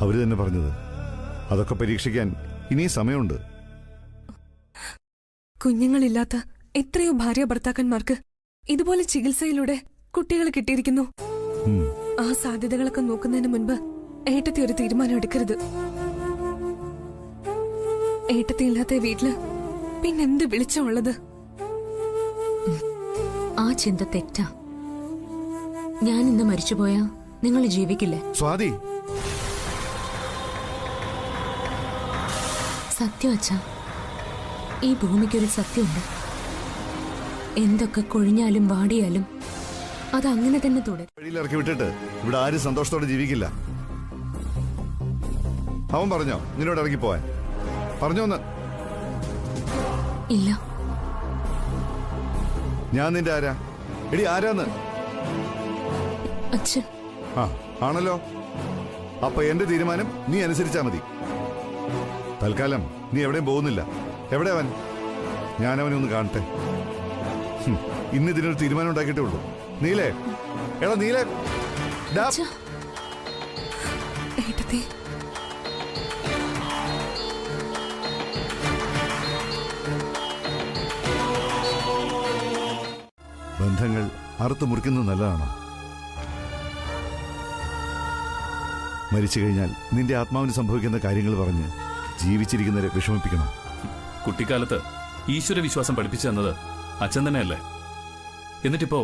അവര് തന്നെ പറഞ്ഞത്. അതൊക്കെ പരീക്ഷിക്കാൻ ഇനിയും സമയമുണ്ട്. കുഞ്ഞുങ്ങളില്ലാത്ത എത്രയോ ഭാര്യ ഭർത്താക്കന്മാർക്ക് ഇതുപോലെ ചികിത്സയിലൂടെ കുട്ടികൾ കിട്ടിയിരിക്കുന്നു. ആ സാധ്യതകളൊക്കെ നോക്കുന്നതിന് മുൻപ് ഏട്ടത്തി ഒരു തീരുമാനം എടുക്കരുത്. ഏട്ടത്തി ഇല്ലാത്ത വീട്ടില് പിന്നെന്ത് വിളിച്ചുള്ളത്? ആ ചിന്ത തെറ്റാ. ഞാൻ ഇന്ന് മരിച്ചുപോയാ നിങ്ങൾ ജീവിക്കില്ലേ? സ്വാതി, സത്യം അച്ഛാ, ഈ ഭൂമിക്കൊരു സത്യമുണ്ട്. എന്തൊക്കെ കൊഴിഞ്ഞാലും വാടിയാലും അതങ്ങനെ തന്നെ തുടരും. വഴിയിലിറക്കി വിട്ടിട്ട് ഇവിടെ ആരും സന്തോഷത്തോടെ ജീവിക്കില്ല. അവൻ പറഞ്ഞോ നിന്നോട് ഇറങ്ങിപ്പോവാൻ? പറഞ്ഞോന്ന്? ഇല്ല. ഞാൻ നിന്റെ ആരാ? എടി ആരാന്ന്? അച്ഛൻ. ആ ആണല്ലോ. അപ്പൊ എന്റെ തീരുമാനം നീ അനുസരിച്ചാ മതി. തൽക്കാലം നീ എവിടെയും പോകുന്നില്ല. എവിടെ അവൻ? ഞാനവനെ ഒന്ന് കാണട്ടെ. ഇന്ന് ഇതിനൊരു തീരുമാനം ഉണ്ടാക്കിയിട്ടേ ഉള്ളൂ. നീലേ, എടാ നീലേ, ഏട്ടത്തി ബന്ധങ്ങൾ അറുത്തു മുറിക്കുന്നത് നല്ലതാണോ? മരിച്ചു കഴിഞ്ഞാൽ നിന്റെ ആത്മാവിന് സംഭവിക്കുന്ന കാര്യങ്ങൾ പറഞ്ഞ് ജീവിച്ചിരിക്കുന്നവരെ വിഷമിപ്പിക്കണം. കുട്ടിക്കാലത്ത് ഈശ്വരവിശ്വാസം പഠിപ്പിച്ചു തന്നത് അച്ഛൻ തന്നെയല്ലേ? എന്നിട്ടിപ്പോ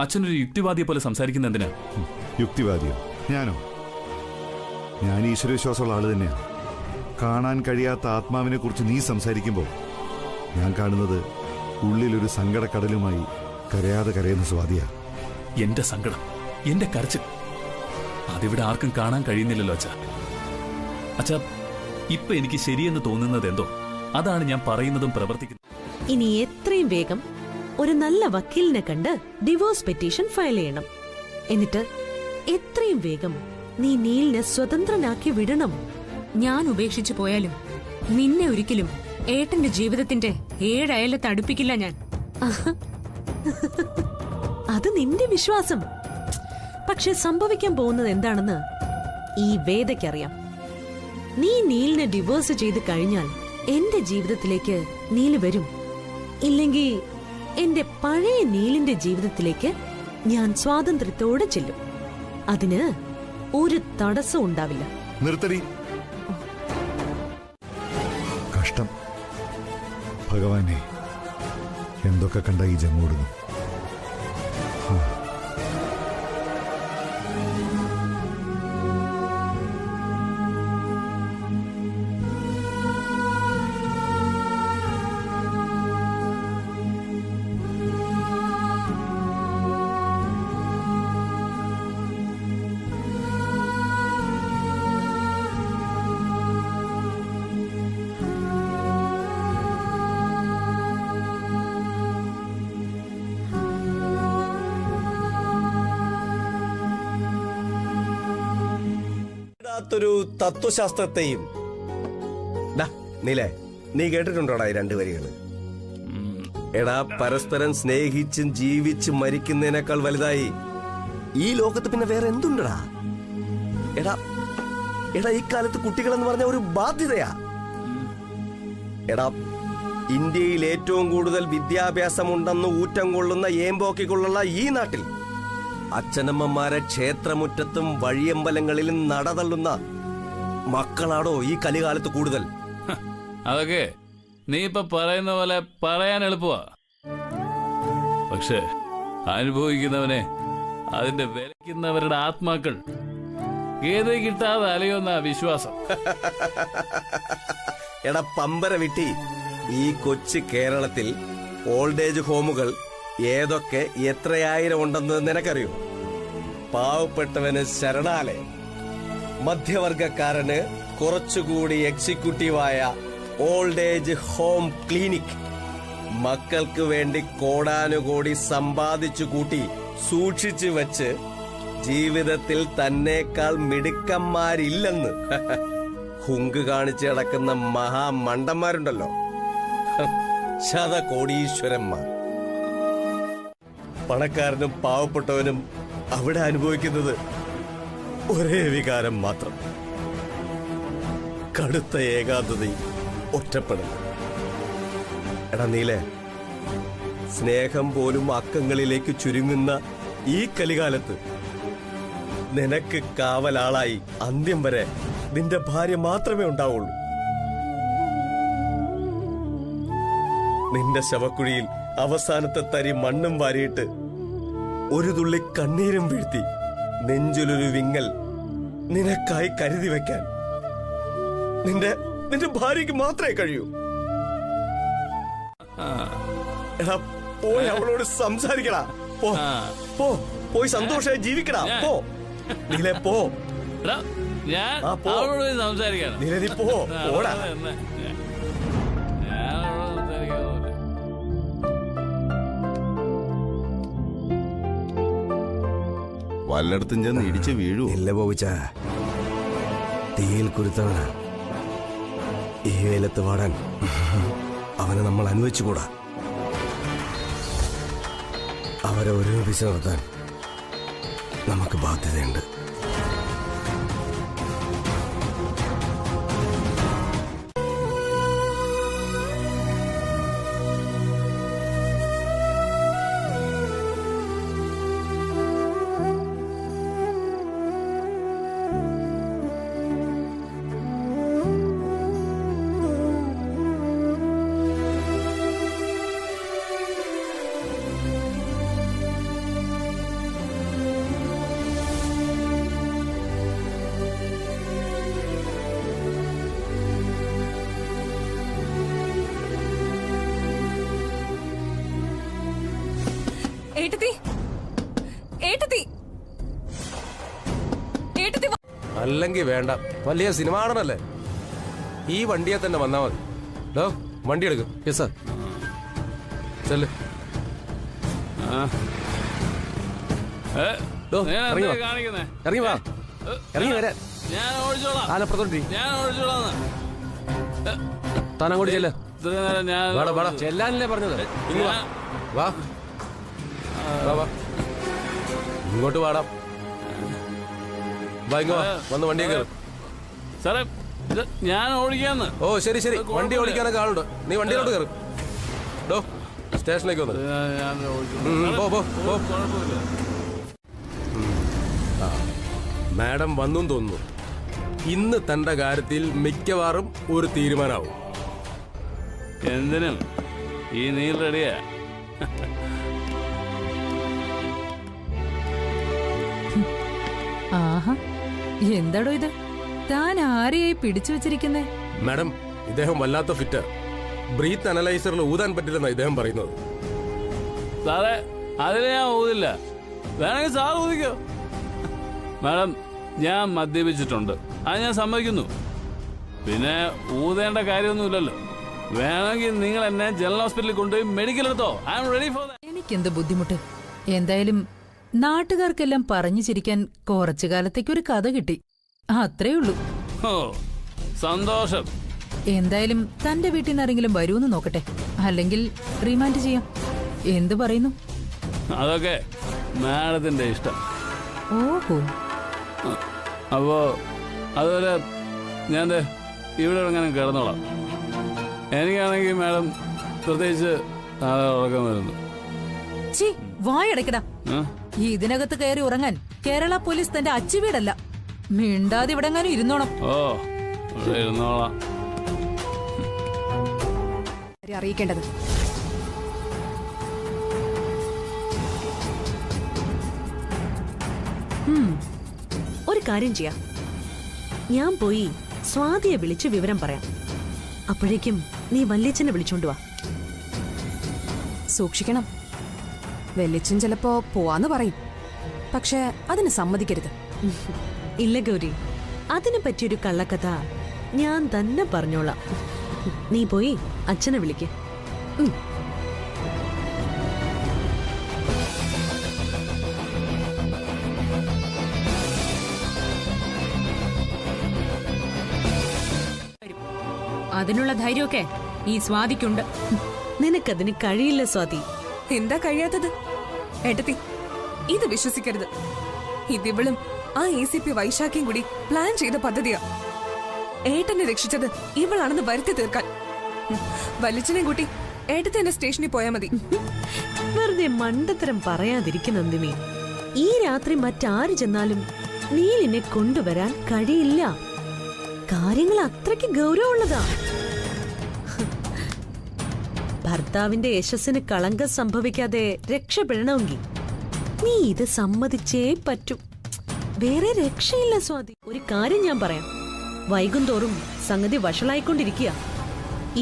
അച്ഛനൊരു യുക്തിവാദിയെ പോലെ സംസാരിക്കുന്ന എന്തിനാ? യുക്തിവാദിയോ? ഞാനോ? ഞാൻ ഈശ്വരവിശ്വാസമുള്ള ആള് തന്നെയാണ്. കാണാൻ കഴിയാത്ത ആത്മാവിനെ കുറിച്ച് നീ സംസാരിക്കുമ്പോൾ ഞാൻ കാണുന്നത് ഉള്ളിലൊരു സങ്കടക്കടലുമായി കരയാതെ കരയുന്ന സ്വാതിയാ. എന്റെ സങ്കടം, എന്റെ കരച്ചിൽ അതിവിടെ ആർക്കും കാണാൻ കഴിയുന്നില്ലല്ലോ അച്ഛാ. അച്ഛാ, ഇപ്പൊ എനിക്ക് ശരിയെന്ന് തോന്നുന്നത് എന്തോ അതാണ് ഞാൻ പറയുന്നതും പ്രവർത്തിക്കുന്നതും. ഇനി എത്രയും വേഗം ഒരു നല്ല വക്കീലിനെ കണ്ട് ഡിവോഴ്സ് പെറ്റീഷൻ ഫയൽ ചെയ്യണം. എന്നിട്ട് എത്രയും വേഗം നീ നീലിനെ സ്വതന്ത്രനാക്കി വിടണം. ഞാൻ ഉപേക്ഷിച്ചു പോയാലും നിന്നെ ഒരിക്കലും ഏട്ടന്റെ ജീവിതത്തിന്റെ 7 അയലത്ത് അടുപ്പിക്കില്ല ഞാൻ. അത് നിന്റെ വിശ്വാസം. പക്ഷെ സംഭവിക്കാൻ പോകുന്നത് എന്താണെന്ന് ഈ വേദയ്ക്കറിയാം. നീ നീലിനെ ഡിവോഴ്സ് ചെയ്ത് കഴിഞ്ഞാൽ എന്റെ ജീവിതത്തിലേക്ക് നീല് വരും. ഇല്ലെങ്കിൽ എന്റെ പഴയ നീലിന്റെ ജീവിതത്തിലേക്ക് ഞാൻ സ്വാതന്ത്ര്യത്തോടെ ചെല്ലും. അതിന് ഒരു തടസ്സം ഉണ്ടാവില്ല. നിർത്തടി. കഷ്ടം. ഭഗവാനെ, എന്തൊക്കെ കണ്ട ഈ ജന്മോടുന്നു. ൊരു തത്വശാസ്ത്രത്തെയും നീലേ, നീ കേട്ടിട്ടുണ്ടോടാ ഈ 2 വരികള്? എടാ, പരസ്പരം സ്നേഹിച്ചും ജീവിച്ചും മരിക്കുന്നതിനേക്കാൾ വലുതായി ഈ ലോകത്ത് പിന്നെ വേറെ എന്തുണ്ടടാ? എടാ എടാ ഈ കാലത്ത് കുട്ടികളെന്ന് പറഞ്ഞ ഒരു ബാധ്യതയാ. എടാ, ഇന്ത്യയിൽ ഏറ്റവും കൂടുതൽ വിദ്യാഭ്യാസമുണ്ടെന്ന് ഊറ്റം കൊള്ളുന്ന ഏമ്പോക്കിക്കൊള്ളുള്ള ഈ നാട്ടിൽ അച്ഛനമ്മമാരെ ക്ഷേത്രമുറ്റത്തും വഴിയമ്പലങ്ങളിലും നടതള്ളുന്ന മക്കളാടോ ഈ കലികാലത്ത് കൂടുതൽ? അതൊക്കെ നീ ഇപ്പൊ പറയുന്ന പോലെ പറയാൻ എളുപ്പമാ. പക്ഷെ അനുഭവിക്കുന്നവനെ, അതിന്റെ വിലയ്ക്കുന്നവരുടെ ആത്മാക്കൾ ഗേത കിട്ടാതെ അലയുന്ന വിശ്വാസം. എടാ പമ്പര വിട്ടി, ഈ കൊച്ചു കേരളത്തിൽ ഓൾഡ് ഏജ് ഹോമുകൾ ഏതൊക്കെ എത്രയായിരം ഉണ്ടെന്ന് നിനക്കറിയോ? പാവപ്പെട്ടവന് ശരണാലയം, മധ്യവർഗക്കാരന് കുറച്ചുകൂടി എക്സിക്യൂട്ടീവായ ഓൾഡ് ഏജ് ഹോം ക്ലിനിക്, മക്കൾക്ക് വേണ്ടി കോടാനുകോടി സമ്പാദിച്ചു കൂട്ടി സൂക്ഷിച്ചു വെച്ച് ജീവിതത്തിൽ തന്നേക്കാൾ മിടുക്കന്മാരില്ലെന്ന് ഹുങ്ക് കാണിച്ച് നടക്കുന്ന മഹാമണ്ടന്മാരുണ്ടല്ലോ, ശതകോടീശ്വരന്മാർ. പണക്കാരനും പാവപ്പെട്ടവനും അവിടെ അനുഭവിക്കുന്നത് ഒരേ വികാരം മാത്രം, കടുത്ത ഏകാന്തതയും ഒറ്റപ്പെടൽ. എടാ നീലേ, സ്നേഹം പോലും അക്കങ്ങളിലേക്ക് ചുരുങ്ങുന്ന ഈ കലികാലത്ത് നിനക്ക് കാവലാളായി അന്ത്യം വരെ നിന്റെ ഭാര്യ മാത്രമേ ഉണ്ടാവുള്ളൂ. നിന്റെ ശവക്കുഴിയിൽ അവസാനത്തെ തരി മണ്ണും വാരിയിട്ട് ഒരു തുള്ളി കണ്ണീരും വീഴ്ത്തി നെഞ്ചിലൊരു വിങ്ങൽ നിനക്കായി കരുതി വെക്കാൻ നിന്റെ ഭാര്യയ്ക്ക് മാത്രമേ കഴിയൂ. എടാ പോയി അവളോട് സംസാരിക്കടാ. പോയി സന്തോഷമായി ജീവിക്കടാ. പോ നീലെ, പോ. നീലെ നീ പോടാ. വല്ലയിടത്തും ചെന്ന് ഇടിച്ച് വീഴൂ. ഇല്ല പോവിച്ച, തീയിൽ കുരുത്തവന ഈ വെയിലത്ത് വാടാൻ അവനെ നമ്മൾ അനുവദിച്ചുകൂടാ. അവരെ ഒരുമിച്ച് നിർത്താൻ നമുക്ക് ബാധ്യതയുണ്ട്. അല്ലെങ്കിൽ വേണ്ട, വലിയ സിനിമ കാണണല്ലേ, ഈ വണ്ടിയെ തന്നെ വന്നാ മതി. വണ്ടി എടുക്കും. Yes sir. ചെല്ല്. ഇറങ്ങി വാ. ഇറങ്ങി വരാൻ. ആലപ്പുറത്തോട്ടി താനങ്ങോട്ട് ചെല്ല. ചെല്ലാനല്ലേ പറഞ്ഞത്? വാ വാ, ഇങ്ങോട്ട് വാടാം. വന്ന് വണ്ടിയെ കയറും. സാറേ ഞാൻ ഓടിക്കാന്ന്. ഓ ശരി ശരി, വണ്ടി ഓടിക്കാനൊക്കെ ആളുണ്ട്. നീ വണ്ടിയിലോട്ട് കയറും. സ്റ്റേഷനിലേക്ക് വന്നു. മാഡം വന്നും തോന്നുന്നു. ഇന്ന് തന്റെ കാര്യത്തിൽ മിക്കവാറും ഒരു തീരുമാനമാവും. എന്തിനും ഈ നീൽ റെഡിയാ. ആഹാ, എന്താടോ ഇത്? താൻ ആരെയായി പിടിച്ചു വെച്ചിരിക്കുന്നേ? മാഡം, ഇദ്ദേഹം വല്ലാത്ത ഫിറ്റ്. ബ്രീത്ത് അനലൈസറിൽ ഊതാൻ പറ്റില്ലെന്നാണ് ഇദ്ദേഹം പറയുന്നത്. സാറേ അതിന് ഞാൻ ഊതില്ല. വേണമെങ്കിൽ സാർ ഊതിക്കോ. മാഡം, ഞാൻ മദ്യപിച്ചിട്ടുണ്ട്, അത് ഞാൻ സമ്മതിക്കുന്നു. പിന്നെ ഊതേണ്ട കാര്യമൊന്നുമില്ലല്ലോ. വേണമെങ്കിൽ നിങ്ങൾ എന്നെ ജനറൽ ഹോസ്പിറ്റലിൽ കൊണ്ടുപോയി മെഡിക്കൽ എടുത്തോ. I am ready for that. എനിക്കെന്ത് ബുദ്ധിമുട്ട്. എന്തായാലും നാട്ടുകാർക്കെല്ലാം പറഞ്ഞു ചിരിക്കാൻ കുറച്ചു കാലത്തേക്ക് ഒരു കഥ കിട്ടി, അത്രേ ഉള്ളൂ. ഓ സന്തോഷം. എന്തായാലും തന്റെ വീട്ടിൽ നിന്ന് ആരെങ്കിലും വരുമെന്ന് നോക്കട്ടെ, അല്ലെങ്കിൽ റിമാൻഡ് ചെയ്യാം. എന്തു പറയുന്നു? അതൊക്കെ മാഡത്തിന്റെ ഇഷ്ടം. ഓഹോ, അപ്പോ അതുപോലെ ഞാൻ ഇവിടെ എങ്ങനെ കിടന്നോളാം. എനിക്കാണെങ്കിൽ മാഡം പ്രത്യേകിച്ച് നാളെ ഉറക്കം വരുന്നു. വായടക്കടാ. ഇതിനകത്ത് കയറി ഉറങ്ങാൻ കേരള പോലീസ് തന്റെ അച്ചുവീടല്ല. മിണ്ടാതെ ഇവിടെങ്ങാനും ഇരുന്നോണം. ഓ ഇവിടെ ഇരുന്നോളാം. അറിയിക്കേണ്ടത് ഒരു കാര്യം ചെയ്യാം, ഞാൻ പോയി സ്വാതിയെ വിളിച്ച് വിവരം പറയാം. അപ്പോഴേക്കും നീ വല്യച്ഛനെ വിളിച്ചോണ്ട് വാ. സൂക്ഷിക്കണം. വെല്ലിച്ചൻ ചിലപ്പോ പോവാന്ന് പറയും, പക്ഷെ അതിന് സമ്മതിക്കരുത്. ഇല്ല ഗൗരി, അതിനെ പറ്റിയൊരു കള്ളക്കഥ ഞാൻ തന്നെ പറഞ്ഞോളാം. നീ പോയി അച്ഛനെ വിളിക്ക്. അതിനുള്ള ധൈര്യമൊക്കെ ഈ സ്വാതിക്കുണ്ട്. നിനക്കതിന് കഴിയില്ല സ്വാതി. എന്താ കഴിയാത്തത്? ഏട്ടത്തി, ഇത് വിശ്വസിക്കരുത്. ഇതിവളും ആ ACP വൈശാഖിയും കൂടി പ്ലാൻ ചെയ്ത പദ്ധതിയാ. ഏട്ടനെ രക്ഷിച്ചത് ഇവളാണെന്ന് വരുത്തി തീർക്കാൻ. വലിച്ചനെ കൂട്ടി ഏട്ടത്തെ എന്നെ സ്റ്റേഷനിൽ പോയാൽ മതി. വെറുതെ മണ്ടത്തരം പറയാതിരിക്കും നന്ദിനി. ഈ രാത്രി മറ്റാര് ചെന്നാലും നീലിനെ കൊണ്ടുവരാൻ കഴിയില്ല. കാര്യങ്ങൾ അത്രയ്ക്ക് ഗൗരവമുള്ളതാ. ഭർത്താവിന്റെ യശസ്സിന് കളങ്കം സംഭവിക്കാതെ രക്ഷപ്പെടണമെങ്കിൽ നീ ഇത് സമ്മതിച്ചേ പറ്റൂ. വേറെ രക്ഷയില്ല സ്വാതി. ഒരു കാര്യം ഞാൻ പറയാം, വൈകുന്തോറും സംഗതി വഷളായിക്കൊണ്ടിരിക്കുക.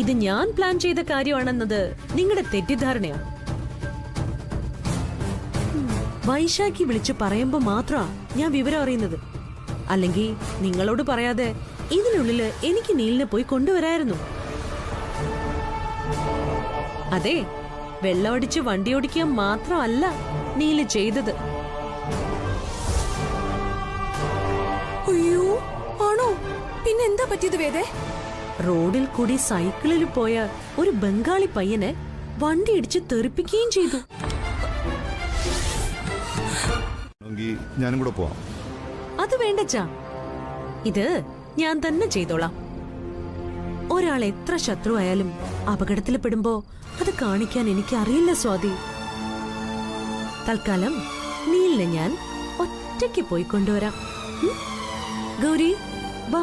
ഇത് ഞാൻ പ്ലാൻ ചെയ്ത കാര്യമാണെന്നത് നിങ്ങളുടെ തെറ്റിദ്ധാരണയാ. വൈശാഖി വിളിച്ചു പറയുമ്പോ മാത്രമാ ഞാൻ വിവരം അറിയുന്നത്. അല്ലെങ്കിൽ നിങ്ങളോട് പറയാതെ ഇതിനുള്ളില് എനിക്ക് നീലിനെ പോയി കൊണ്ടുവരായിരുന്നു. അതെ, വെള്ളമടിച്ച് വണ്ടി ഓടിക്കുക മാത്രമല്ല നീല് ചെയ്തത്. അയ്യോ, ആണോ? പിന്നെന്താ പറ്റിയത് വേദേ? റോഡിൽ കൂടി സൈക്കിളിൽ പോയ ഒരു ബംഗാളി പയ്യനെ വണ്ടി ഇടിച്ച് തെറിപ്പിക്കുകയും ചെയ്തു. ഞാനും കൂടെ പോവാം. അത് വേണ്ടച്ചാ, ഇത് ഞാൻ തന്നെ ചെയ്തോളാം. ഒരാൾ എത്ര ശത്രുവായാലും അപകടത്തിൽ പെടുമ്പോ അത് കാണിക്കാൻ എനിക്ക് അറിയില്ല സ്വാതി. തൽക്കാലം നീലിനെ ഞാൻ ഒറ്റയ്ക്ക് പോയി കൊണ്ടുവരാം. ഗൗരി വാ.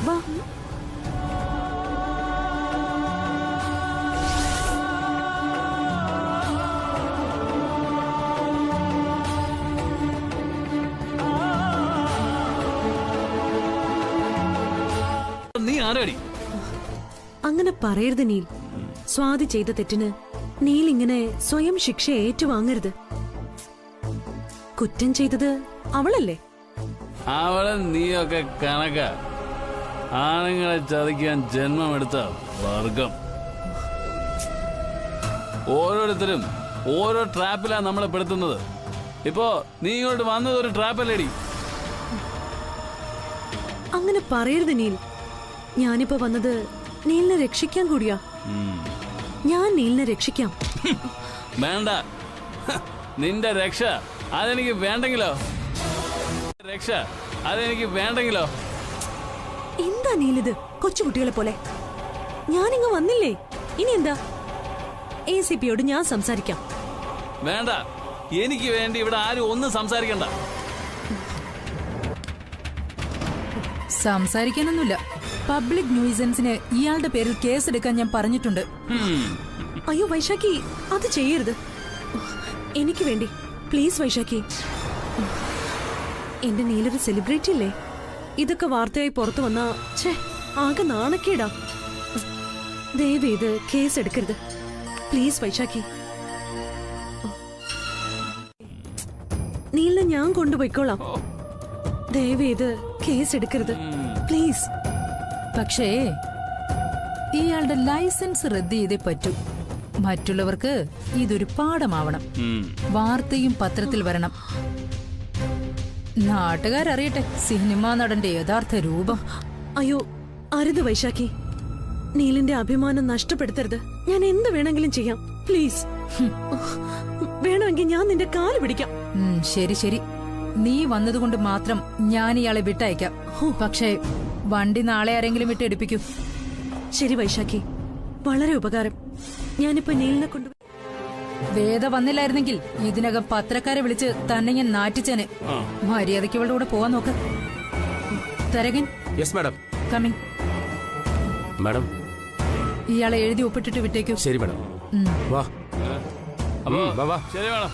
വാ. നീ ആരാടി? അങ്ങനെ പറയരുത് നീൽ. സ്വാതി ചെയ്ത തെറ്റിന് നീൽ ഇങ്ങനെ സ്വയം ശിക്ഷ ഏറ്റുവാങ്ങരുത്. കുറ്റം ചെയ്തത് അവളല്ലേ? അവളെ നീയൊക്കെ കണക്ക. ആണുങ്ങളെ ചതിക്കാൻ ജന്മമെടുത്ത വർഗം. ഓരോരുത്തരും ഓരോ ട്രാപ്പിലാ നമ്മളെ പെടുത്തുന്നത്. ഇപ്പോ നീ ഇങ്ങോട്ട് വന്നത് ഒരു ട്രാപ്പല്ലേടി? അങ്ങനെ പറയരുത് നീൽ. ഞാനിപ്പോ വന്നത് നീലിനെ രക്ഷിക്കാൻ കൂടിയാ. ഞാൻ നീലിനെ രക്ഷിക്കാം. വേണ്ട, നിന്റെ രക്ഷ അതെനിക്ക് വേണ്ടെങ്കിലോ? രക്ഷ അതെനിക്ക് വേണ്ടെങ്കിലോ? എന്താ നീലിത് കൊച്ചുകുട്ടികളെ പോലെ? ഞാനിങ്ങ് വന്നില്ലേ, ഇനി എന്താ? ACPയോട് ഞാൻ സംസാരിക്കാം. വേണ്ട, എനിക്ക് വേണ്ടി ഇവിടെ ആരും ഒന്നും സംസാരിക്കണ്ട. സംസാരിക്കാനൊന്നുമില്ല. പബ്ലിക് ന്യൂസൻസിന് ഇയാളുടെ പേരിൽ കേസെടുക്കാൻ ഞാൻ പറഞ്ഞിട്ടുണ്ട്. അയ്യോ വൈശാഖി, അത് ചെയ്യരുത്. എനിക്ക് വേണ്ടി പ്ലീസ് വൈശാഖി. എന്റെ നീലൊരു സെലിബ്രിറ്റി അല്ലേ? ഇതൊക്കെ വാർത്തയായി പുറത്തു വന്നാ ആകെ നാണക്കേടാ. ദയവേത് കേസ് എടുക്കരുത് പ്ലീസ് വൈശാഖി. നീലിനെ ഞാൻ കൊണ്ടുപോയിക്കോളാം. ദയവേത് കേസ് എടുക്കരുത് പ്ലീസ്. പക്ഷേ ഇയാളുടെ ലൈസൻസ് റദ്ദ് ചെയ്തേ പറ്റൂ. മറ്റുള്ളവർക്ക് ഇതൊരു പാഠമാവണം. വാർത്തയും പത്രത്തിൽ വരണം. നാട്ടുകാരറിയട്ടെ സിനിമാ നടന്റെ യഥാർത്ഥ രൂപം. അയ്യോ അരുത് വൈശാഖി. നീലിന്റെ അഭിമാനം നഷ്ടപ്പെടുത്തരുത്. ഞാൻ എന്ത് വേണമെങ്കിലും ചെയ്യാം പ്ലീസ്. വേണമെങ്കിൽ ഞാൻ നിന്റെ കാല് പിടിക്കാം. ശരി ശരി, നീ വന്നതുകൊണ്ട് മാത്രം ഞാൻ ഇയാളെ വിട്ടയക്കാം. പക്ഷേ വണ്ടി നാളെ ആരെങ്കിലും വിട്ടെടുപ്പിക്കൂ. ശരി വൈശാഖി, വളരെ ഉപകാരം. ഞാനിപ്പോ നീലിനെ കൊണ്ട്. വേദ വന്നില്ലായിരുന്നെങ്കിൽ ഇതിനകം പത്രക്കാരെ വിളിച്ച് തന്നെ ഞാൻ നാറ്റിച്ചേനെ. മര്യാദയ്ക്ക് ഇവളുടെ കൂടെ പോവാൻ നോക്ക്. Tharakan. Yes madam. Coming. Madam ഇയാളെ എഴുതി ഒപ്പിട്ടിട്ട് വിട്ടേക്കൂ. ശരി മാഡം. വാ. വാ. ശരി മാഡം.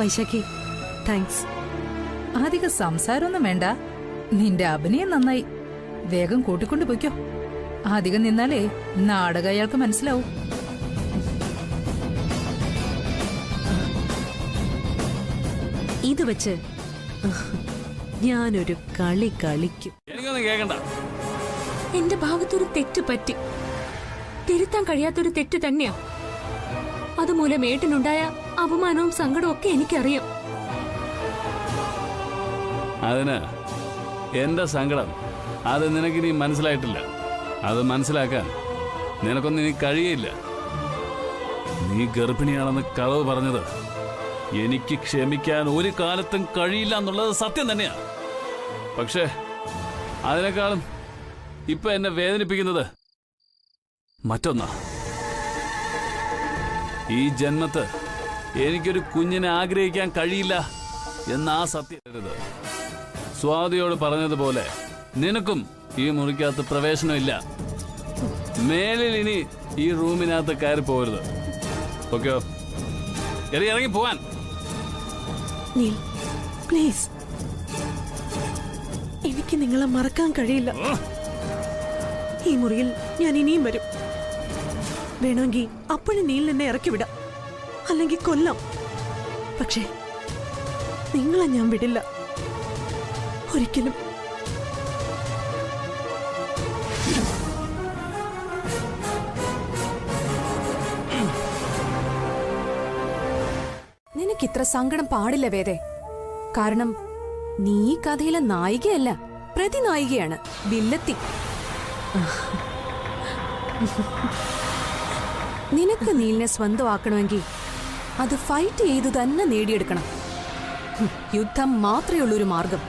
വൈശാഖി താങ്ക്സ്. അധിക സംസാരമൊന്നും വേണ്ട. നിന്റെ അഭിനയം നന്നായി. വേഗം കൂട്ടിക്കൊണ്ടു പോയിക്കോ. അധികം നിന്നാലേ നാടകം അയാൾക്ക് മനസ്സിലാവും. ഇത് വെച്ച് ഞാനൊരു കളി കളിക്കും. എനിക്കൊന്നും കേക്കണ്ട. എന്റെ ഭാഗത്തൊരു തെറ്റ് പറ്റി. തിരുത്താൻ കഴിയാത്തൊരു തെറ്റ് തന്നെയാ. അതുമൂലം ഏട്ടനുണ്ടായ അപമാനവും സങ്കടവും ഒക്കെ എനിക്കറിയാം. അതിന് എന്റെ സങ്കടം അത് നിനക്ക് ഇനി മനസ്സിലായിട്ടില്ല. അത് മനസ്സിലാക്കാൻ നിനക്കൊന്നും ഇനി കഴിയില്ല. നീ ഗർഭിണിയാണെന്ന് കളവ് പറഞ്ഞത് എനിക്ക് ക്ഷമിക്കാൻ ഒരു കാലത്തും കഴിയില്ല എന്നുള്ളത് സത്യം തന്നെയാ. പക്ഷേ അതിനേക്കാളും ഇപ്പൊ എന്നെ വേദനിപ്പിക്കുന്നത് മറ്റൊന്നാ. ഈ ജന്മത്ത് എനിക്കൊരു കുഞ്ഞിനെ ആഗ്രഹിക്കാൻ കഴിയില്ല എന്ന ആ സത്യം. സ്വാതിയോട് പറഞ്ഞതുപോലെ നിനക്കും ഈ മുറിക്കകത്ത് പ്രവേശനമില്ല. മേലിൽ ഇനി ഈ റൂമിനകത്ത് കയറി പോകരുത്. ഓക്കെ? ഇറങ്ങി പോവാൻ. നീൽ, പ്ലീസ്, എനിക്ക് നിങ്ങളെ മറക്കാൻ കഴിയില്ല. ഈ മുറിയിൽ ഞാൻ ഇനിയും വരും. വേണമെങ്കിൽ അപ്പോഴും നീൽ എന്നെ ഇറക്കി വിടാം, അല്ലെങ്കിൽ കൊല്ലാം. പക്ഷേ നിങ്ങളെ ഞാൻ വിടില്ല, ഒരിക്കലും. നിനക്കിത്ര സങ്കടം പാടില്ല വേദേ. കാരണം നീ ഈ കഥയിലെ നായികയല്ല, പ്രതിനായികയാണ്, വില്ലത്തി. നിനക്ക് നീലിനെ സ്വന്തമാക്കണമെങ്കിൽ അത് ഫൈറ്റ് ചെയ്തു തന്നെ നേടിയെടുക്കണം. യുദ്ധം മാത്രമേ ഉള്ളൂ ഒരു മാർഗം.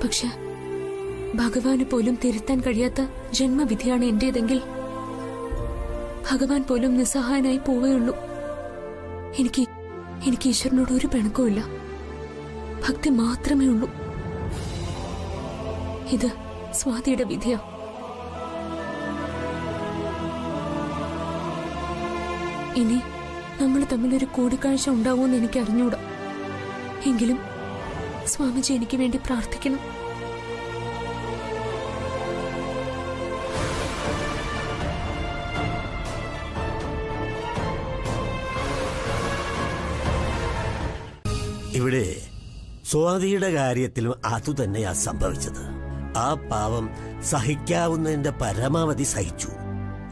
പക്ഷെ ഭഗവാന് പോലും തിരുത്താൻ കഴിയാത്ത ജന്മവിധിയാണ് എന്റേതെങ്കിൽ ഭഗവാൻ പോലും നിസ്സഹായനായി പോവുകയുള്ളൂ. എനിക്ക് ഈശ്വരനോട് ഒരു പിണക്കവുമില്ല, ഭക്തി മാത്രമേ ഉള്ളൂ. ഇത് സ്വാതിയുടെ വിധിയാ. ഇനി നമ്മൾ തമ്മിലൊരു കൂടിക്കാഴ്ച ഉണ്ടാവുമെന്ന് എനിക്ക് അറിഞ്ഞൂടാ. എങ്കിലും സ്വാമിജി എനിക്ക് വേണ്ടി പ്രാർത്ഥിക്കണം. ഇവിടെ സ്വാതിയുടെ കാര്യത്തിലും അതുതന്നെയാ സംഭവിച്ചത്. ആ പാവം സഹിക്കാവുന്നതിന്റെ പരമാവധി സഹിച്ചു.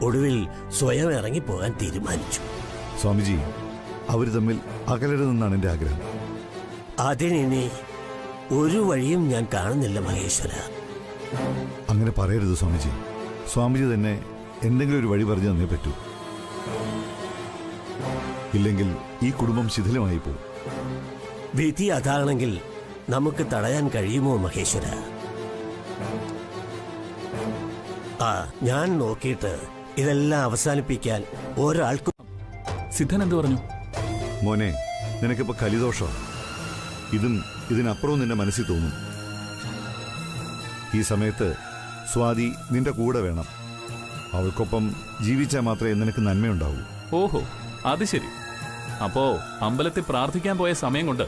ഒടുവിൽ സ്വയം ഇറങ്ങിപ്പോകാൻ തീരുമാനിച്ചു. സ്വാമിജി, അവര് തമ്മിൽ അകലരുതെന്നാണ് എന്റെ ആഗ്രഹം. അതിനി ഒരു വഴിയും ഞാൻ കാണുന്നില്ല മഹേശ്വര. അങ്ങനെ പറയരുത് സ്വാമിജി. സ്വാമിജി തന്നെ എന്തെങ്കിലും ഒരു വഴി പറഞ്ഞു തന്നേ പറ്റൂ. ഇല്ലെങ്കിൽ ഈ കുടുംബം ശിഥിലമായി പോകും. വിധി അതാണെങ്കിൽ നമുക്ക് തടയാൻ കഴിയുമോ മഹേശ്വര? ഞാൻ നോക്കിയിട്ട് ഇതെല്ലാം അവസാനിപ്പിക്കാൻ ഒരാൾക്കും. സിദ്ധൻ എന്ത് പറഞ്ഞു? മോനെ, നിനക്കിപ്പോ കലിദോഷം. ഇതും ഇതിനപ്പുറവും നിന്റെ മനസ്സിൽ തോന്നും. ഈ സമയത്ത് സ്വാതി നിന്റെ കൂടെ വേണം. അവൾക്കൊപ്പം ജീവിച്ചാൽ മാത്രമേ നിനക്ക് നന്മയുണ്ടാവൂ. ഓഹോ, അത് ശരി. അപ്പോ അമ്പലത്തിൽ പ്രാർത്ഥിക്കാൻ പോയ സമയം കൊണ്ട്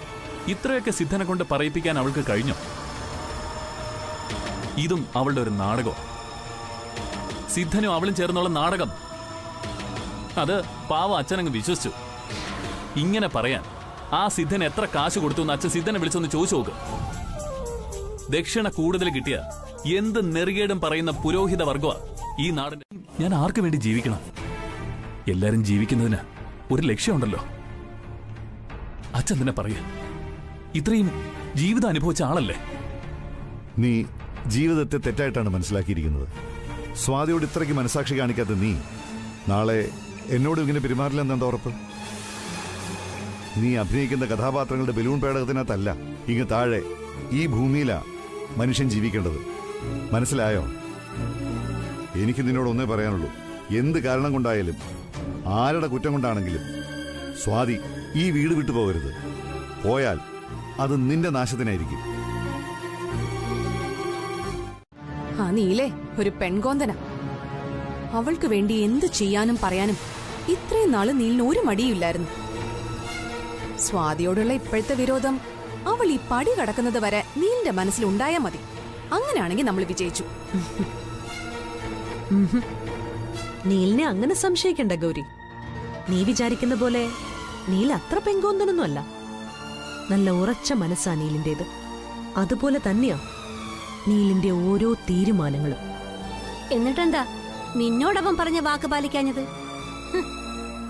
ഇത്രയൊക്കെ സിദ്ധനെ കൊണ്ട് പറയിപ്പിക്കാൻ അവൾക്ക് കഴിഞ്ഞു. ഇതും അവളുടെ ഒരു നാടകം. സിദ്ധനും അവളും ചേർന്നുള്ള നാടകം. അത് പാവം അച്ഛനങ്ങ് വിശ്വസിച്ചു. ഇങ്ങനെ പറയാൻ ആ സിദ്ധൻ എത്ര കാശ് കൊടുത്തു എന്ന് അച്ഛൻ സിദ്ധനെ വിളിച്ചൊന്ന് ചോദിച്ചു നോക്ക്. ദക്ഷിണ കൂടുതൽ കിട്ടിയ എന്ത് നെറികേടും പറയുന്ന പുരോഹിത വർഗമാ ഈ നാടിന്റെ. ഞാൻ ആർക്ക് വേണ്ടി ജീവിക്കണം? എല്ലാരും ജീവിക്കുന്നതിന് ഒരു ലക്ഷ്യമുണ്ടല്ലോ. അച്ഛൻ തന്നെ പറയ, ഇത്രയും ജീവിതം അനുഭവിച്ച ആളല്ലേ. നീ ജീവിതത്തെ തെറ്റായിട്ടാണ് മനസ്സിലാക്കിയിരിക്കുന്നത്. സ്വാതിയോട് ഇത്രയ്ക്ക് മനസാക്ഷി കാണിക്കാത്ത നീ നാളെ എന്നോട് ഇങ്ങനെ പെരുമാറില്ലെന്നെന്താ ഉറപ്പ്? നീ അഭിനയിക്കുന്ന കഥാപാത്രങ്ങളുടെ ബലൂൺ പേടകത്തിനകത്തല്ല, ഇങ്ങ് താഴെ ഈ ഭൂമിയിലാ മനുഷ്യൻ ജീവിക്കേണ്ടത്. മനസ്സിലായോ? എനിക്ക് നിന്നോട് ഒന്നേ പറയാനുള്ളൂ. എന്ത് കാരണം കൊണ്ടായാലും, ആരുടെ കുറ്റം കൊണ്ടാണെങ്കിലും സ്വാതി ഈ വീട് വിട്ടു പോകരുത്. പോയാൽ അത് നിന്റെ നാശത്തിനായിരിക്കും. ആ നീലേ ഒരു പെൺകോന്തന. അവൾക്ക് വേണ്ടി എന്തു ചെയ്യാനും പറയാനും ഇത്രയും നാള് നീലിന് ഒരു മടിയില്ലായിരുന്നു. സ്വാതിയോടുള്ള ഇപ്പോഴത്തെ വിരോധം അവൾ ഈ പടി കടക്കുന്നത് വരെ നീലിന്റെ മനസ്സിൽ ഉണ്ടായാൽ മതി. അങ്ങനെയാണെങ്കിൽ നമ്മൾ വിജയിച്ചു. നീലിനെ അങ്ങനെ സംശയിക്കണ്ട ഗൗരി. നീ വിചാരിക്കുന്ന പോലെ നീൽ അത്ര പെങ്കോന്തനൊന്നും അല്ല. നല്ല ഉറച്ച മനസ്സാ നീലിന്റേത്. അതുപോലെ തന്നെയാ നീലിന്റെ ഓരോ തീരുമാനങ്ങളും. എന്നിട്ടെന്താ നിന്നോടവൻ പറഞ്ഞ വാക്ക് പാലിക്കാഞ്ഞത്?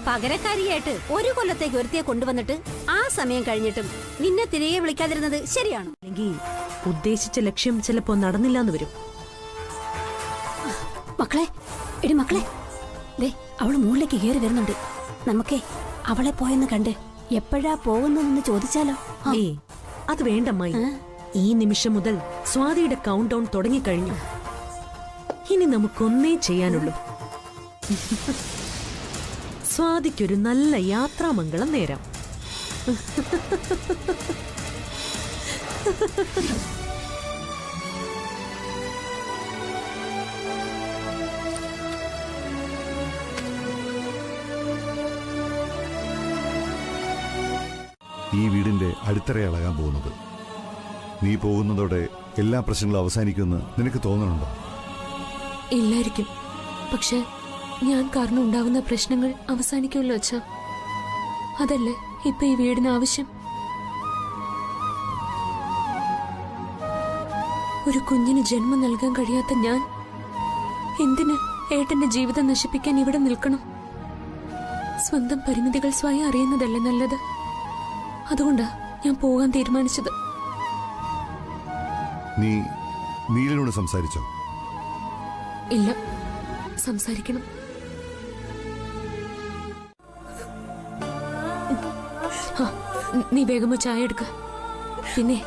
പകരക്കാരിയായിട്ട് 1 കൊല്ലത്തേക്ക് ഒരുത്തിയെ കൊണ്ടുവന്നിട്ട് ആ സമയം കഴിഞ്ഞിട്ടും നിന്നെ തിരികെ വിളിക്കാതിരുന്നത് ശരിയാണോ? അല്ലെങ്കിൽ ഉദ്ദേശിച്ച ലക്ഷ്യം ചിലപ്പോ നടന്നില്ലാന്ന് വരും. മക്കളെ, എടി മക്കളെ, ദേ അവള് മുകളിലേക്ക് കയറി വരുന്നുണ്ട്. നമുക്കേ അവളെ പോയെന്ന് കണ്ട് എപ്പോഴാ പോകുന്നതെന്ന് ചോദിച്ചാലോ? അത് വേണ്ടമ്മായി. ഈ നിമിഷം മുതൽ സ്വാതിയുടെ കൗണ്ട് ഡൗൺ തുടങ്ങിക്കഴിഞ്ഞു. ഇനി നമുക്കൊന്നേ ചെയ്യാനുള്ളൂ. സ്വാതിക്കൊരു നല്ല യാത്രാമംഗളം നേരം. ഈ വീടിന്റെ അടിത്തറയളകാൻ പോകുന്നത്. നീ പോകുന്നതോടെ എല്ലാ പ്രശ്നങ്ങളും അവസാനിക്കുമെന്ന് നിനക്ക് തോന്നുന്നുണ്ടോ? ഇല്ലായിരിക്കും. പക്ഷെ ഞാൻ കാരണം ഉണ്ടാവുന്ന പ്രശ്നങ്ങൾ അവസാനിക്കുമല്ലോ അച്ഛാ. അതല്ലേ ഇപ്പൊ ഈ വീടിന് ആവശ്യം. ഒരു കുഞ്ഞിന് ജന്മം നൽകാൻ കഴിയാത്ത ഞാൻ എന്തിന് ഏട്ടന്റെ ജീവിതം നശിപ്പിക്കാൻ ഇവിടെ നിൽക്കണം? സ്വന്തം പരിമിതികൾ സ്വയം അറിയുന്നതല്ലേ നല്ലത്. അതുകൊണ്ടാ ഞാൻ പോകാൻ തീരുമാനിച്ചത്. നീ നീലിനോട് സംസാരിച്ചോ? ഇല്ല, സംസാരിക്കണം. നീ വേഗം ചായ എടുക്ക. പിന്നെ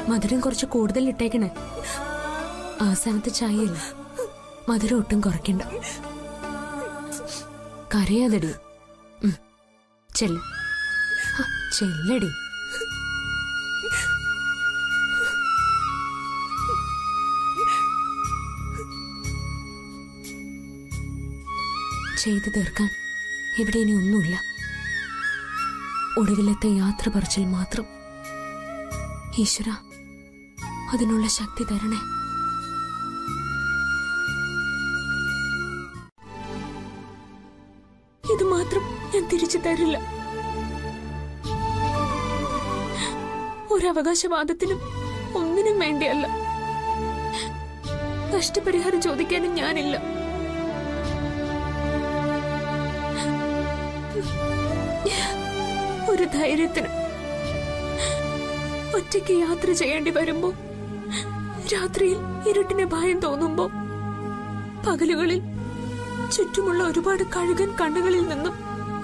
മധുരം കുറച്ച് കൂടുതൽ ഇട്ടേക്കണേ. അവസാനത്തെ ചായയല്ല, മധുരം ഒട്ടും കുറയ്ക്കണ്ട. കരയാതടി. ചെല്ലടി. ചെയ്തു തീർക്കാൻ ഇവിടെ ഇനി ഒന്നുമില്ല. ഒടുവിലത്തെ യാത്ര പറച്ചിൽ മാത്രം. ഈശ്വര, അതിനുള്ള ശക്തി തരണേ. ഇത് മാത്രം ഞാൻ തിരിച്ചു തരില്ല. ഒരവകാശവാദത്തിനും ഒന്നിനും വേണ്ടിയല്ല. നഷ്ടപരിഹാരം ചോദിക്കാനും ഞാനില്ല. ഒരു ധൈര്യത്തിന് ഒറ്റയ്ക്ക് യാത്ര ചെയ്യേണ്ടി വരുമ്പോ, രാത്രിയിൽ ഇരുട്ടിന് ഭയം തോന്നുമ്പോ, പകലുകളിൽ ചുറ്റുമുള്ള ഒരുപാട് കഴുകൻ കണ്ണുകളിൽ നിന്നും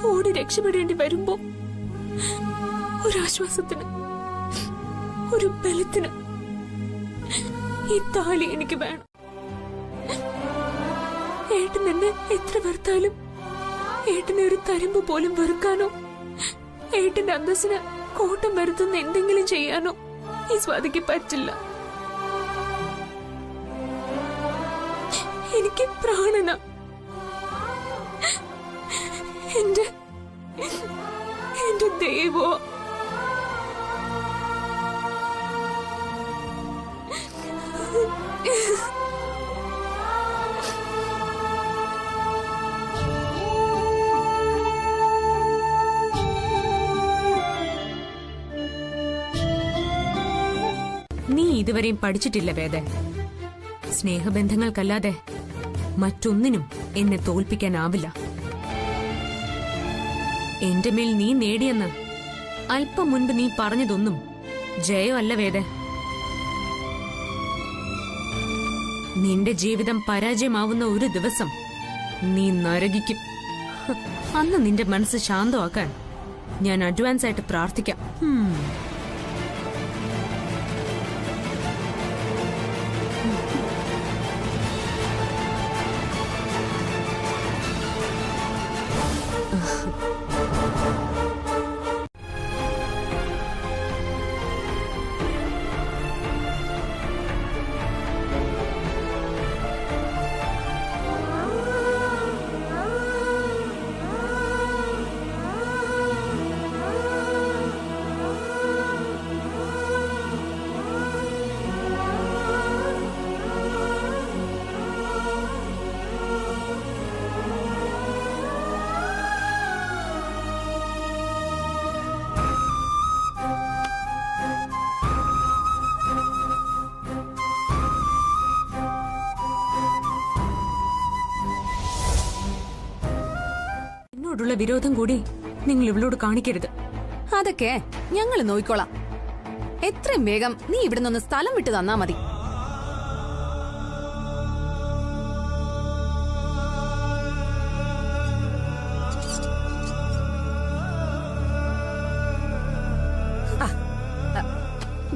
ഓടി രക്ഷപ്പെടേണ്ടി വരുമ്പോ, ഒരാശ്വാസത്തിന്, ഒരു ബലത്തിന് ഈ താലി എനിക്ക് വേണം. ഏട്ടൻ എന്നെ എത്ര വെറുത്താലും ഏട്ടനെ ഒരു തരിമ്പ് പോലും വെറുക്കാനോ ഏട്ടന്റെ അന്തസ്സിന് കോട്ടം വരുത്തുന്ന എന്തെങ്കിലും ചെയ്യാനോ ഈ സ്വാതിക്ക് പറ്റില്ല. എനിക്ക് പ്രാണന. എന്റെ ദൈവോ. നീ ഇതുവരെയും പഠിച്ചിട്ടില്ല വേദ. സ്നേഹബന്ധങ്ങൾക്കല്ലാതെ മറ്റൊന്നിനും എന്നെ തോൽപ്പിക്കാനാവില്ല. എന്റെ മേൽ നീ നേടിയെന്ന് അല്പം മുൻപ് നീ പറഞ്ഞതൊന്നും ജയമല്ല വേദ. നിന്റെ ജീവിതം പരാജയമാവുന്ന ഒരു ദിവസം നീ നരകിക്കും. അന്ന് നിന്റെ മനസ്സ് ശാന്തമാക്കാൻ ഞാൻ അഡ്വാൻസ് ആയിട്ട് പ്രാർത്ഥിക്കാം. വിരോധം കൂടി നിങ്ങൾ ഇവളോട് കാണിക്കരുത്. അതൊക്കെ ഞങ്ങൾ നോയിക്കോളാം. എത്രയും വേഗം നീ ഇവിടെ നിന്ന് സ്ഥലം വിട്ടു തന്നാ മതി.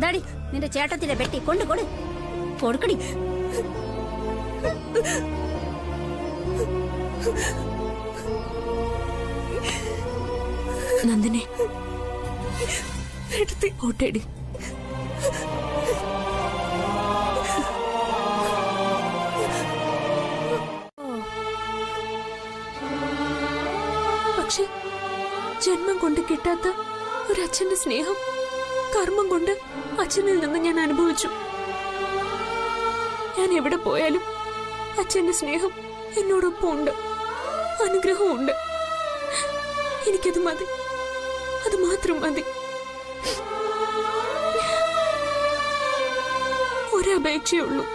ദാടി നിന്റെ ചേട്ടത്തിന്റെ പെട്ടി കൊണ്ടു കൊടുക്കടി. നന്ദിനെ ഓട്ടേടി. പക്ഷെ ജന്മം കൊണ്ട് കിട്ടാത്ത ഒരച്ഛന്റെ സ്നേഹം കർമ്മം കൊണ്ട് അച്ഛനിൽ നിന്ന് ഞാൻ അനുഭവിച്ചു. ഞാൻ എവിടെ പോയാലും അച്ഛന്റെ സ്നേഹം എന്നോടൊപ്പം ഉണ്ട്, അനുഗ്രഹവും ഉണ്ട്. എനിക്കത് മതി, അത് മാത്രം മതി. ഒരപേക്ഷയുള്ളൂ,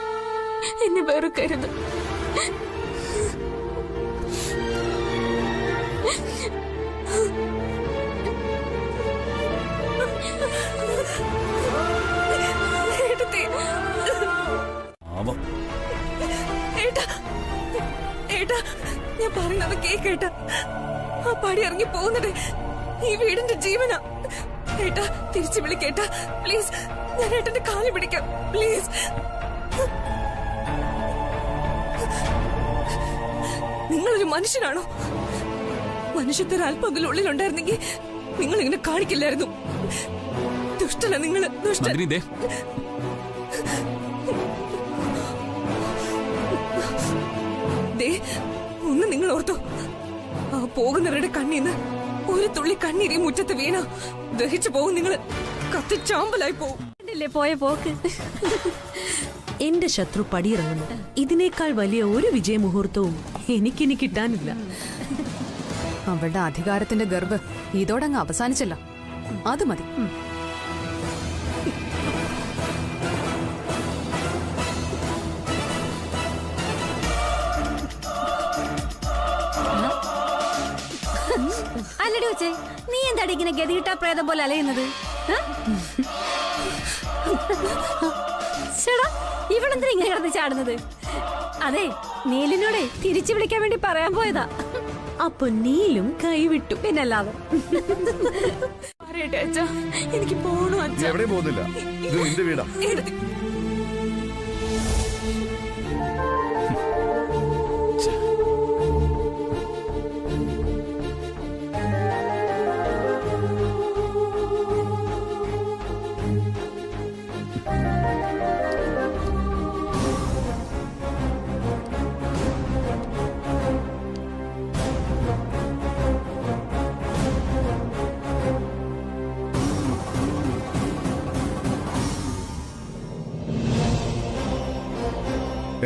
എന്നെ വെറുക്കരുത്. ഏട്ടാ, ഞാൻ പറയുന്നത് കേക്കേട്ടാ. ആ പടി ഇറങ്ങി പോകുന്നത് ഈ വീടിന്റെ ജീവനാ. ഏട്ടാ തിരിച്ചു വിളിക്കേട്ടാ പ്ലീസ്. ഞാൻ ഏട്ടന്റെ കാല് പിടിക്കാം പ്ലീസ്. നിങ്ങളൊരു മനുഷ്യനാണോ? മനുഷ്യത്വ അല്പമെങ്കിലും ഉള്ളിലുണ്ടായിരുന്നെങ്കിൽ നിങ്ങൾ ഇങ്ങനെ കാണിക്കില്ലായിരുന്നു. ദുഷ്ടന നിങ്ങള്, ദുഷ്ടൻ. ഒന്ന് നിങ്ങൾ ഓർത്തോ, ആ പോകുന്നവരുടെ കണ്ണീന്ന് ഒരു തുള്ളി കണ്ണീരി മുറ്റത്ത് വീണ ദഹിച്ചു പോകും. നിങ്ങള് കത്തിച്ചാമ്പലായി പോകും. പോയ പോക്ക്. എന്റെ ശത്രു പടിയിറങ്ങുന്നു. ഇതിനേക്കാൾ വലിയ ഒരു വിജയ മുഹൂർത്തവും എനിക്കിനി കിട്ടാനില്ല. അവളുടെ അധികാരത്തിന്റെ ഗർവ് ഇതോടങ്ങ് അവസാനിച്ചല്ലോ, അത് മതി. അല്ലടി വെച്ചേ, നീ എന്താടി ഇങ്ങനെ ഗതികിട്ടാ പ്രേതം പോലെ അലയുന്നത്? ഇവളെന്തിനാ ഇങ്ങനെ കിടന്ന് ചാടുന്നത്? അതെ, നീലിനോടെ തിരിച്ചു വിളിക്കാൻ വേണ്ടി പറയാൻ പോയതാ. അപ്പൊ നീലും കൈവിട്ടു. പിന്നല്ലാതെ. എനിക്ക് പോണോ അച്ഛാ? എവിടെ പോകുന്നില്ല, ഇത് നിന്റെ വീടാ.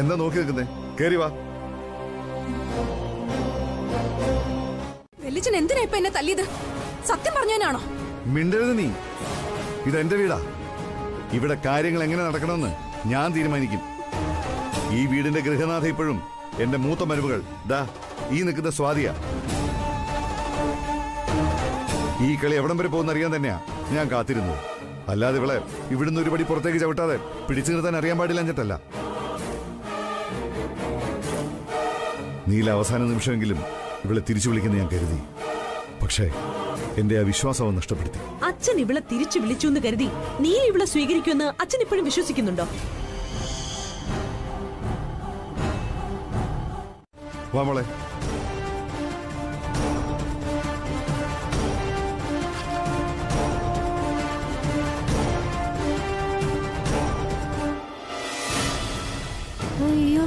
എന്താ നോക്കി നിൽക്കുന്നേ? കേറി വാ. വെല്ലിച്ചൻ എന്തിനാ ഇപ്പൊ എന്നെ തല്ലിയത്? സത്യം പറഞ്ഞാണോ? മിണ്ടരുത് നീ, ഇതെന്റെ വീടാ. ഇവിടെ കാര്യങ്ങൾ എങ്ങനെ നടക്കണമെന്ന് ഞാൻ തീരുമാനിക്കും. ഈ വീടിന്റെ ഗൃഹനാഥ ഇപ്പോഴും എന്റെ മൂത്ത മരുമകൾ ദാ ഈ നിൽക്കുന്ന സ്വാതിയാ. ഈ കളി എവിടം വരെ പോകുന്ന അറിയാൻ തന്നെയാ ഞാൻ കാത്തിരുന്നത്. അല്ലാതെ ഇവളെ ഇവിടുന്ന് ഒരുപടി പുറത്തേക്ക് ചവിട്ടാതെ പിടിച്ചു നിർത്താൻ അറിയാൻ പാടില്ല എന്നിട്ടല്ല. നീല അവസാന നിമിഷമെങ്കിലും ഇവളെ തിരിച്ചു വിളിക്കുന്ന ഞാൻ കരുതി. പക്ഷേ എന്റെ ആ വിശ്വാസം നഷ്ടപ്പെടുത്തി. അച്ഛൻ ഇവളെ തിരിച്ചു വിളിച്ചു എന്ന് കരുതി നീ ഇവളെ സ്വീകരിക്കുമെന്ന് അച്ഛൻ ഇപ്പോഴും വിശ്വസിക്കുന്നുണ്ടോ? വാ മോളെ. അയ്യോ,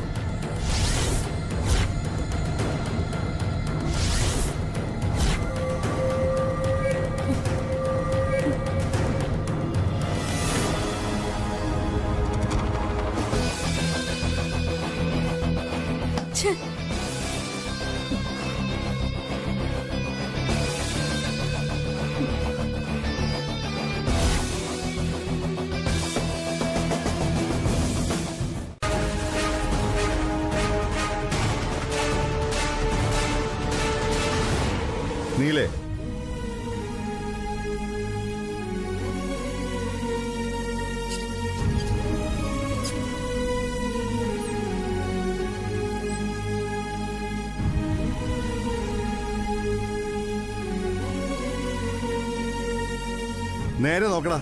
നീലേ, നേരെ നോക്കടാ.